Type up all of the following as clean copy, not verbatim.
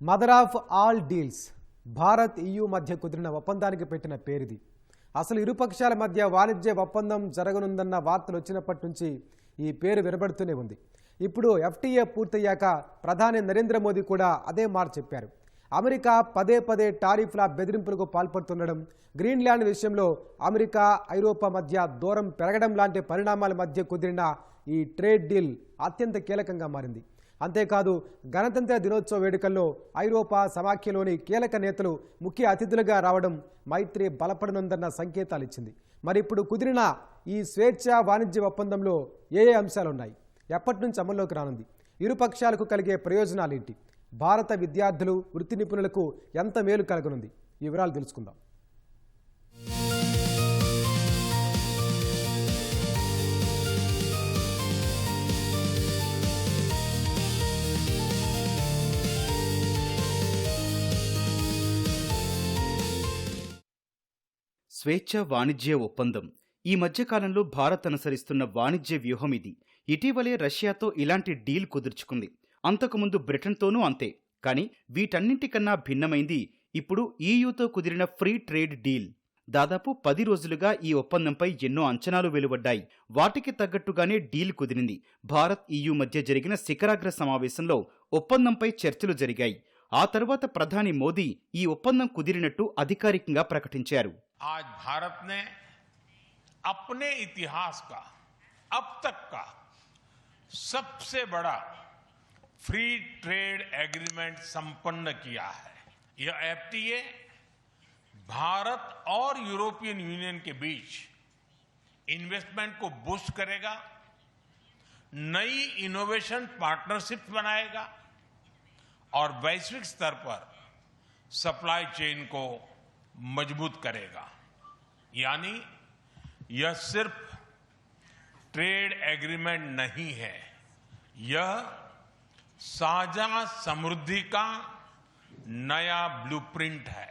Mother of all deals Bharat EU మధ్య కుదిరిన ఒప్పందానికి పెట్టిన పేరిది. అసలు ఇరుపక్షాల మధ్య వాణిజ్య ఒప్పందం జరగనుందన్న వార్తలు వచ్చినప్పటి నుంచి ఈ పేరు వినబడుతూనే ఉంది. ఇప్పుడు FTA పూర్తయ్యాక ప్రధాని నరేంద్ర మోదీ కూడా అదే మాట చెప్పారు. అమెరికా పదే పదే టారిఫ్ల బెదిరింపులకు పాల్పడుతుండడం, గ్రీన్లాండ్ విషయంలో అమెరికా ఐరోపా మధ్య దూరం పెరగడం లాంటి పరిణామాల మధ్య కుదిరిన ఈ ట్రేడ్ డీల్ అత్యంత కీలకంగా మారింది. అంతేకాదు గణతంత్ర దినోత్సవ వేడుకల్లో ఐరోపా సమాఖ్యలోని కీలక నేతలు ముఖ్య అతిథులుగా రావడం మైత్రి బలపడనుందన్న సంకేతాలు ఇచ్చింది. మరి ఇప్పుడు కుదిరిన ఈ స్వేచ్ఛ వాణిజ్య ఒప్పందంలో ఏ అంశాలున్నాయి, ఎప్పటి నుంచి అమల్లోకి రానుంది, ఇరు పక్షాలకు కలిగే ప్రయోజనాలేంటి, భారత విద్యార్థులు వృత్తి నిపుణులకు ఎంత మేలు కలగనుంది, ఈ వివరాలు తెలుసుకుందాం. స్వేచ్ఛ వాణిజ్య ఒప్పందం ఈ మధ్యకాలంలో భారత్ అనుసరిస్తున్న వాణిజ్య వ్యూహం ఇది. ఇటీవలే రష్యాతో ఇలాంటి డీల్ కుదుర్చుకుంది. అంతకుముందు బ్రిటన్తోనూ అంతే. కానీ వీటన్నింటికన్నా భిన్నమైంది ఇప్పుడు EUతో కుదిరిన ఫ్రీ ట్రేడ్ డీల్. దాదాపు 10 రోజులుగా ఈ ఒప్పందంపై ఎన్నో అంచనాలు వెలువడ్డాయి. వాటికి తగ్గట్టుగానే డీల్ కుదిరింది. భారత్ EU మధ్య జరిగిన శిఖరాగ్ర సమావేశంలో ఒప్పందంపై చర్చలు జరిగాయి. ఆ తర్వాత ప్రధాని మోదీ ఈ ఒప్పందం కుదిరినట్టు అధికారికంగా ప్రకటించారు. आज भारत ने अपने इतिहास का अब तक का सबसे बड़ा फ्री ट्रेड एग्रीमेंट संपन्न किया है. यह FTA भारत और यूरोपियन यूनियन के बीच इन्वेस्टमेंट को बूस्ट करेगा, नई इनोवेशन पार्टनरशिप बनाएगा और वैश्विक स्तर पर सप्लाई चेन को मजबूत करेगा. यानी यह सिर्फ ट्रेड एग्रीमेंट नहीं है, यह साझा समृद्धि का नया ब्लूप्रिंट है.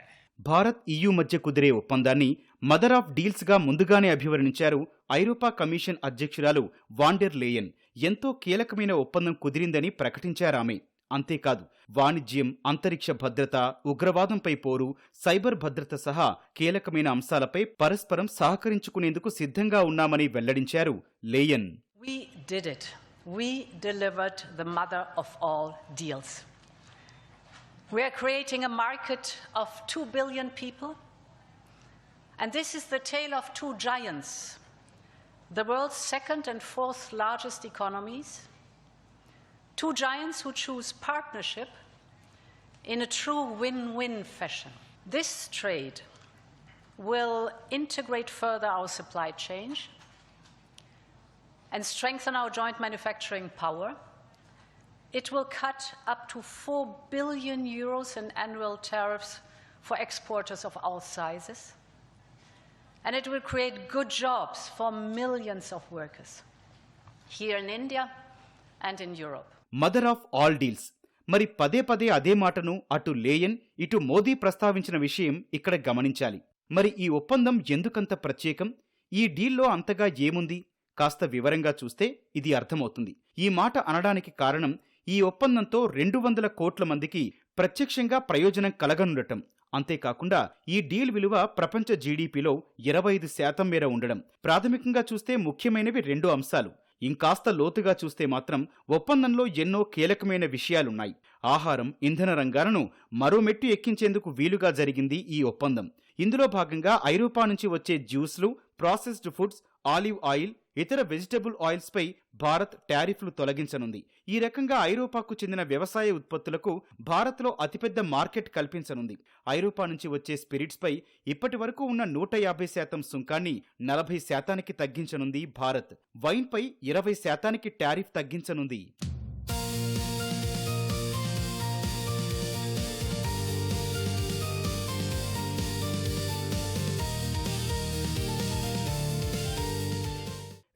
భారత్ EU మధ్య కుదిరే ఒప్పందాన్ని మదర్ ఆఫ్ డీల్స్ గా ముందుగానే అభివర్ణించారు ఐరోపా కమిషన్ అధ్యక్షురాలు వాన్ డెర్ లేయన్. ఎంతో కీలకమైన ఒప్పందం కుదిరిందని ప్రకటించారామె. అంతేకాదు వాణిజ్యం, అంతరిక్ష భద్రత, ఉగ్రవాదంపై పోరు, సైబర్ భద్రత సహా కీలకమైన అంశాలపై పరస్పరం సహకరించుకునేందుకు సిద్ధంగా ఉన్నామని వెల్లడించారు Leyen. We did it. We delivered the mother of all deals. We are creating a market of 2 billion people, and this is the tale of two giants, the world's second and fourth largest economies. Two giants who choose partnership in a true win-win fashion. This trade will integrate further our supply chain and strengthen our joint manufacturing power. It will cut up to 4 billion euros in annual tariffs for exporters of all sizes. And it will create good jobs for millions of workers here in India and in Europe. Mother of all deals. మరి పదే పదే అదే మాటను అటు Leyen ఇటు మోదీ ప్రస్తావించిన విషయం ఇక్కడ గమనించాలి. మరి ఈ ఒప్పందం ఎందుకంత ప్రత్యేకం? ఈ డీల్లో అంతగా ఏముంది? కాస్త వివరంగా చూస్తే ఇది అర్థమవుతుంది. ఈ మాట అనడానికి కారణం ఈ ఒప్పందంతో 200 కోట్ల మందికి ప్రత్యక్షంగా ప్రయోజనం కలగనుండటం. అంతేకాకుండా ఈ డీల్ విలువ ప్రపంచ GDPలో 25% మేర ఉండడం. ప్రాథమికంగా చూస్తే ముఖ్యమైనవి 2 అంశాలు. ఇంకాస్త లోతుగా చూస్తే మాత్రం ఒప్పందంలో ఎన్నో కీలకమైన విషయాలున్నాయి. ఆహారం, ఇంధన రంగాలను మరో మెట్టు ఎక్కించేందుకు వీలుగా జరిగింది ఈ ఒప్పందం. ఇందులో భాగంగా ఐరోపా నుంచి వచ్చే జ్యూస్లు, ప్రాసెస్డ్ ఫుడ్స్, ఆలివ్ ఆయిల్, ఇతర వెజిటబుల్ ఆయిల్స్ పై భారత్ టారిఫ్లు తొలగించనుంది. ఈ రకంగా ఐరోపాకు చెందిన వ్యవసాయ ఉత్పత్తులకు భారత్లో అతిపెద్ద మార్కెట్ కల్పించనుంది. ఐరోపా నుంచి వచ్చే స్పిరిట్స్ పై ఇప్పటి వరకు ఉన్న 150% సుంకాన్ని 40%కి తగ్గించనుంది భారత్. వైన్ పై 20%కి టారిఫ్ తగ్గించనుంది.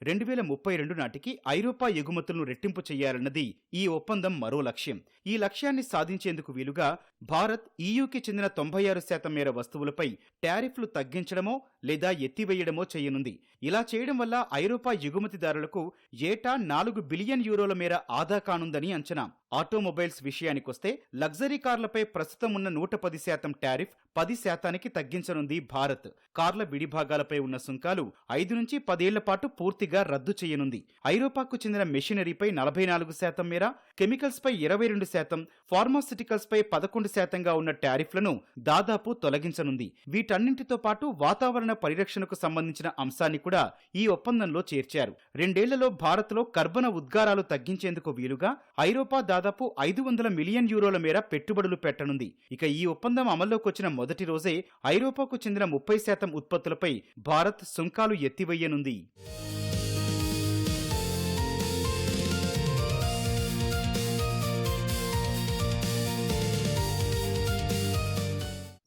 రెండు 2032 నాటికి ఐరోపా ఎగుమతులను రెట్టింపు చేయాలన్నది ఈ ఒప్పందం మరో లక్ష్యం. ఈ లక్ష్యాన్ని సాధించేందుకు వీలుగా భారత్ EUకి చెందిన 96% మేర వస్తువులపై టారిఫ్లు తగ్గించడమో లేదా ఎత్తివేయడమో చేయనుంది. ఇలా చేయడం వల్ల ఐరోపా ఎగుమతిదారులకు ఏటా 4 బిలియన్ యూరోల మేర ఆదా కానుందని అంచనా. ఆటోమొబైల్స్ విషయానికొస్తే లగ్జరీ కార్లపై ప్రస్తుతం ఉన్న 110% టారిఫ్ 10%కి తగ్గించనుంది భారత్. కార్ల విడిభాగాలపై ఉన్న సుంకాలు 5 నుంచి 10 ఏళ్ల పాటు పూర్తిగా రద్దు చేయనుంది. ఐరోపాకు చెందిన మెషినరీపై 44% మేర, కెమికల్స్ పై 22%, ఫార్మాస్యూటికల్స్ పై 11%గా ఉన్న టారిఫ్లను దాదాపు తొలగించనుంది. వీటన్నింటితో పాటు వాతావరణ పరిరక్షణకు సంబంధించిన అంశాన్ని కూడా ఈ ఒప్పందంలో చేర్చారు. 2 ఏళ్లలో భారత్లో కర్బన ఉద్గారాలు తగ్గించేందుకు వీలుగా ఐరోపా దాదాపు 500 మిలియన్ యూరోల మేర పెట్టుబడులు పెట్టనుంది. ఇక ఈ ఒప్పందం అమల్లోకి వచ్చిన మొదటి రోజే ఐరోపాకు చెందిన 30% ఉత్పత్తులపై భారత్ సుంకాలు ఎత్తివేయనుంది.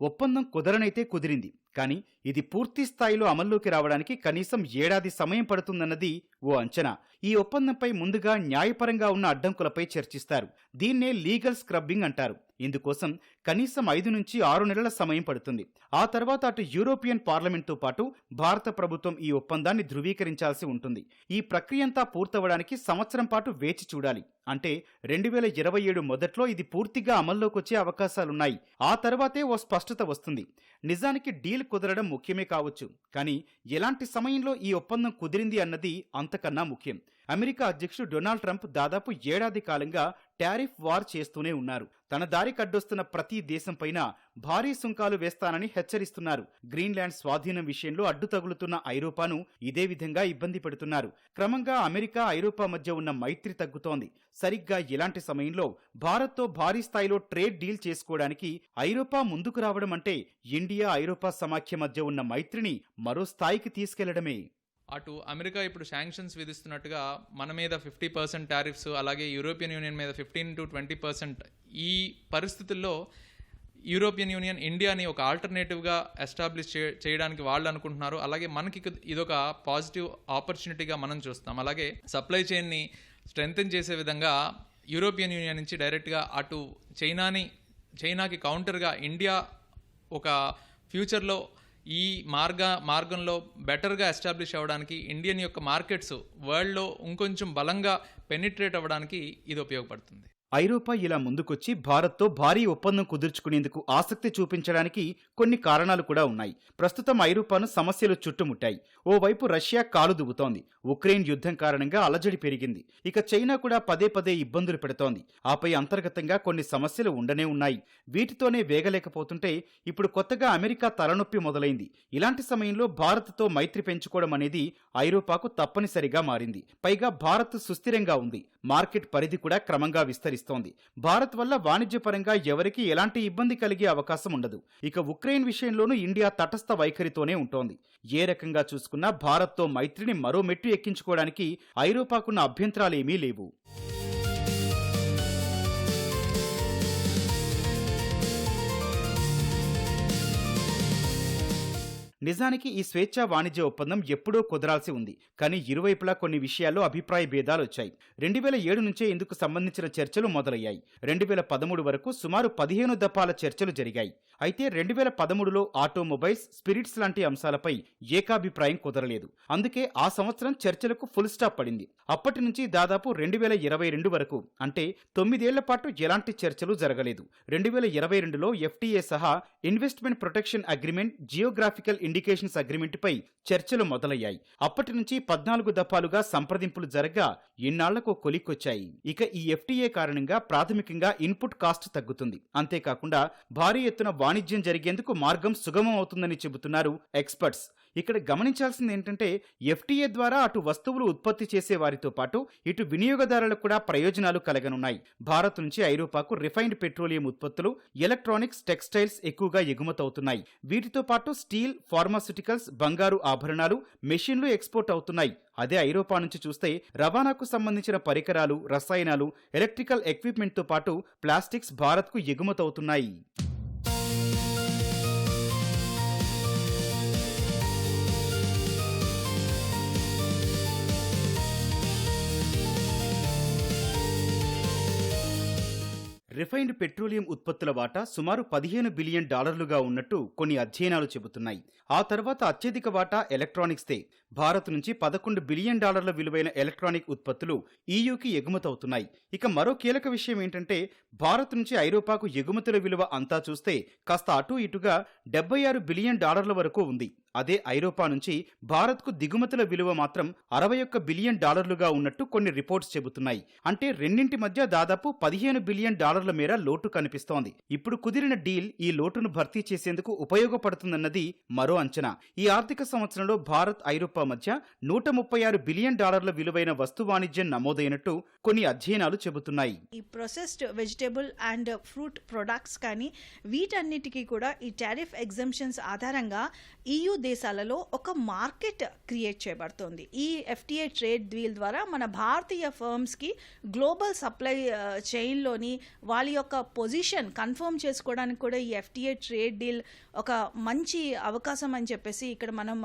ఒప్పందం కుదరనైతే కుదిరింది, కానీ ఇది పూర్తి స్థాయిలో అమల్లోకి రావడానికి కనీసం 1 ఏడాది సమయం పడుతుందన్నది ఓ అంచనా. ఈ ఒప్పందంపై ముందుగా న్యాయపరంగా ఉన్న అడ్డంకులపై చర్చిస్తారు. దీన్నే లీగల్ స్క్రబ్బింగ్ అంటారు. ఇందుకోసం కనీసం 5 నుంచి 6 నెలల సమయం పడుతుంది. ఆ తర్వాత అటు యూరోపియన్ పార్లమెంట్తో పాటు భారత ప్రభుత్వం ఈ ఒప్పందాన్ని ధృవీకరించాల్సి ఉంటుంది. ఈ ప్రక్రియంతా పూర్తవడానికి సంవత్సరం పాటు వేచి చూడాలి. అంటే 2027 మొదట్లో ఇది పూర్తిగా అమల్లోకి వచ్చే అవకాశాలున్నాయి. ఆ తర్వాతే ఓ స్పష్టత వస్తుంది. నిజానికి డీల్ కుదరడం ముఖ్యమే కావచ్చు, కానీ ఎలాంటి సమయంలో ఈ ఒప్పందం కుదిరింది అన్నది అంతకన్నా ముఖ్యం. అమెరికా అధ్యక్షుడు డొనాల్డ్ ట్రంప్ దాదాపు 1 ఏడాది కాలంగా టారిఫ్ వార్ చేస్తూనే ఉన్నారు. తన దారి కడ్డొస్తున్న ప్రతి దేశం పైన భారీ సుంకాలు వేస్తానని హెచ్చరిస్తున్నారు. గ్రీన్లాండ్ స్వాధీనం విషయంలో అడ్డు తగులుతున్న ఐరోపాను ఇదే విధంగా ఇబ్బంది పెడుతున్నారు. క్రమంగా అమెరికా ఐరోపా మధ్య ఉన్న మైత్రి తగ్గుతోంది. సరిగ్గా ఇలాంటి సమయంలో భారత్తో భారీ స్థాయిలో ట్రేడ్ డీల్ చేసుకోవడానికి ఐరోపా ముందుకు రావడం అంటే ఇండియా ఐరోపా సమాఖ్య మధ్య ఉన్న మైత్రిని మరో స్థాయికి తీసుకెళ్లడమే. అటు అమెరికా ఇప్పుడు శాంక్షన్స్ విధిస్తున్నట్టుగా మన మీద 50% టారిఫ్స్, అలాగే యూరోపియన్ యూనియన్ మీద 15 to 20%. ఈ పరిస్థితుల్లో యూరోపియన్ యూనియన్ ఇండియాని ఒక ఆల్టర్నేటివ్గా ఎస్టాబ్లిష్ చేయడానికి వాళ్ళు అనుకుంటున్నారు. అలాగే మనకి ఇదొక పాజిటివ్ ఆపర్చునిటీగా మనం చూస్తాం. అలాగే సప్లై చైన్ని స్ట్రెంగ్తెన్ చేసే విధంగా యూరోపియన్ యూనియన్ నుంచి డైరెక్ట్గా అటు చైనాకి కౌంటర్గా ఇండియా ఒక ఫ్యూచర్లో ఈ మార్గంలో బెటర్గా ఎస్టాబ్లిష్ అవ్వడానికి, ఇండియన్ యొక్క మార్కెట్స్ వరల్డ్లో ఇంకొంచెం బలంగా పెనిట్రేట్ అవ్వడానికి ఇది ఉపయోగపడుతుంది. ఐరోపా ఇలా ముందుకొచ్చి భారత్తో భారీ ఒప్పందం కుదుర్చుకునేందుకు ఆసక్తి చూపించడానికి కొన్ని కారణాలు కూడా ఉన్నాయి. ప్రస్తుతం ఐరోపాను సమస్యలు చుట్టుముట్టాయి. ఓవైపు రష్యా కాలు దువ్వుతోంది. ఉక్రెయిన్ యుద్ధం కారణంగా అలజడి పెరిగింది. ఇక చైనా కూడా పదే పదే ఇబ్బందులు పెడుతోంది. ఆపై అంతర్గతంగా కొన్ని సమస్యలు ఉండనే ఉన్నాయి. వీటితోనే వేగలేకపోతుంటే ఇప్పుడు కొత్తగా అమెరికా తలనొప్పి మొదలైంది. ఇలాంటి సమయంలో భారత్తో మైత్రి పెంచుకోవడం అనేది ఐరోపాకు తప్పనిసరిగా మారింది. పైగా భారత్ సుస్థిరంగా ఉంది. మార్కెట్ పరిధి కూడా క్రమంగా విస్తరిస్తోంది. భారత్ వల్ల వాణిజ్యపరంగా ఎవరికీ ఎలాంటి ఇబ్బంది కలిగే అవకాశం ఉండదు. ఇక ఉక్రెయిన్ విషయంలోనూ ఇండియా తటస్థ వైఖరితోనే ఉంటోంది. ఏ రకంగా చూసుకున్నా భారత్తో మైత్రిని మరో మెట్టు ఎక్కించుకోవడానికి ఐరోపాకున్న అభ్యంతరాలేమీ లేవు. నిజానికి ఈ స్వేచ్ఛా వాణిజ్య ఒప్పందం ఎప్పుడో కుదరాల్సి ఉంది. కానీ ఇరువైపులా కొన్ని విషయాల్లో అభిప్రాయ భేదాలు వచ్చాయి. 2007 నుంచే ఇందుకు సంబంధించిన చర్చలు మొదలయ్యాయి. 2013 వరకు సుమారు 15 దఫాల చర్చలు జరిగాయి. అయితే 2013లో ఆటోమొబైల్స్, స్పిరిట్స్ లాంటి అంశాలపై ఏకాభిప్రాయం కుదరలేదు. అందుకే ఆ సంవత్సరం చర్చలకు ఫుల్ స్టాప్ పడింది. అప్పటి నుంచి దాదాపు 2022 వరకు, అంటే 9 ఏళ్ల పాటు ఎలాంటి చర్చలు జరగలేదు. 2022లో FTA సహా investment protection agreement, geographical indications agreement పై చర్చలు మొదలయ్యాయి. అప్పటి నుంచి 14 దఫాలుగా సంప్రదింపులు జరగ్గా ఇన్నాళ్లకు కొలిక్కొచ్చాయి. ఇక ఈ FTA కారణంగా ప్రాథమికంగా ఇన్పుట్ కాస్ట్ తగ్గుతుంది. అంతేకాకుండా భారీ ఎత్తున వాణిజ్యం జరిగేందుకు మార్గం సుగమం అవుతుందని చెబుతున్నారు ఎక్స్పర్ట్స్. ఇక్కడ గమనించాల్సింది ఏంటంటే FTA ద్వారా అటు వస్తువులు ఉత్పత్తి చేసే వారితో పాటు ఇటు వినియోగదారులకు కూడా ప్రయోజనాలు కలగనున్నాయి. భారత్ నుంచి ఐరోపాకు రిఫైన్డ్ పెట్రోలియం ఉత్పత్తులు, ఎలక్ట్రానిక్స్, టెక్స్టైల్స్ ఎక్కువగా ఎగుమతవుతున్నాయి. వీటితో పాటు స్టీల్, ఫార్మాస్యూటికల్స్, బంగారు ఆభరణాలు, మెషిన్లు ఎక్స్పోర్ట్ అవుతున్నాయి. అదే ఐరోపా నుంచి చూస్తే రవాణాకు సంబంధించిన పరికరాలు, రసాయనాలు, ఎలక్ట్రికల్ ఎక్విప్మెంట్తో పాటు ప్లాస్టిక్స్ భారత్కు ఎగుమతవుతున్నాయి. రిఫైన్డ్ పెట్రోలియం ఉత్పత్తుల వాటా సుమారు $15 బిలియన్ ఉన్నట్టు కొన్ని అధ్యయనాలు చెబుతున్నాయి. ఆ తర్వాత అత్యధిక వాటా ఎలక్ట్రానిక్స్దే. భారత్ నుంచి $11 బిలియన్ విలువైన ఎలక్ట్రానిక్ ఉత్పత్తులు ఈయూకి ఎగుమతవుతున్నాయి. ఇక మరో కీలక విషయం ఏంటంటే భారత్ నుంచి ఐరోపాకు ఎగుమతుల విలువ అంతా చూస్తే కాస్త అటూ ఇటుగా $76 బిలియన్ వరకు ఉంది. అదే ఐరోపా నుంచి భారత్కు దిగుమతుల విలువ మాత్రం $61 బిలియన్ ఉన్నట్టు కొన్ని రిపోర్ట్స్ చెబుతున్నాయి. అంటే రెండింటి మధ్య దాదాపు $15 బిలియన్ మేర లోటు కనిపిస్తోంది. ఇప్పుడు కుదిరిన డీల్ ఈ లోటును భర్తీ చేసేందుకు ఉపయోగపడుతుందన్నది మరో అంచనా. ఈ ఆర్థిక సంవత్సరంలో భారత్ ఐరోపా మధ్య $136 బిలియన్ విలువైన వస్తు వాణిజ్యం నమోదైనట్టు కొన్ని అధ్యయనాలు చెబుతున్నాయి. ఈ processed vegetable and fruit products కానీ వీటన్నిటికీ కూడా ఈ టారిఫ్ ఎగ్జంప్షన్స్ ఆధారంగా EU దేశాలలో ఒక మార్కెట్ క్రియేట్ చేయబడుతుంది. ఈ FTA ట్రేడ్ డీల్ ద్వారా మన భారతీయ ఫర్మ్స్కి గ్లోబల్ సప్లై చైన్లోని వాళ్ళ యొక్క పొజిషన్ కన్ఫర్మ్ చేసుకోవడానికి కూడా ఈ FTA ట్రేడ్ డీల్ ఒక మంచి అవకాశం అని చెప్పేసి ఇక్కడ మనం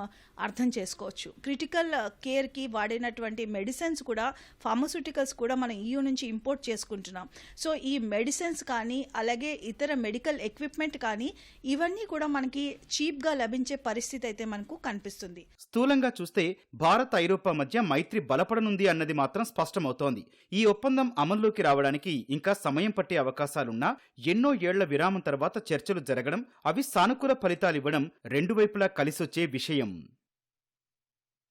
అర్థం చేసుకోవచ్చు. క్రిటికల్ కేర్కి వాడినటువంటి మెడిసిన్స్ కూడా, ఫార్మస్యూటికల్స్ కూడా మనం EU నుంచి ఇంపోర్ట్ చేసుకుంటున్నాం. సో ఈ మెడిసిన్స్ కానీ అలాగే ఇతర మెడికల్ ఎక్విప్మెంట్ కానీ ఇవన్నీ కూడా మనకి చీప్గా లభించే పరిస్థితి అయితే మనకు కనిపిస్తుంది. స్థూలంగా చూస్తే భారత్ ఐరోపా మధ్య మైత్రి బలపడనుంది అన్నది మాత్రం స్పష్టమవుతోంది. ఈ ఒప్పందం అమల్లోకి రావడానికి ఇంకా సమయం పట్టే అవకాశాలున్నా ఎన్నో ఏళ్ల విరామం తర్వాత చర్చలు జరగడం, అవి సానుకూల ఫలితాలివ్వడం రెండు వైపులా కలిసొచ్చే విషయం.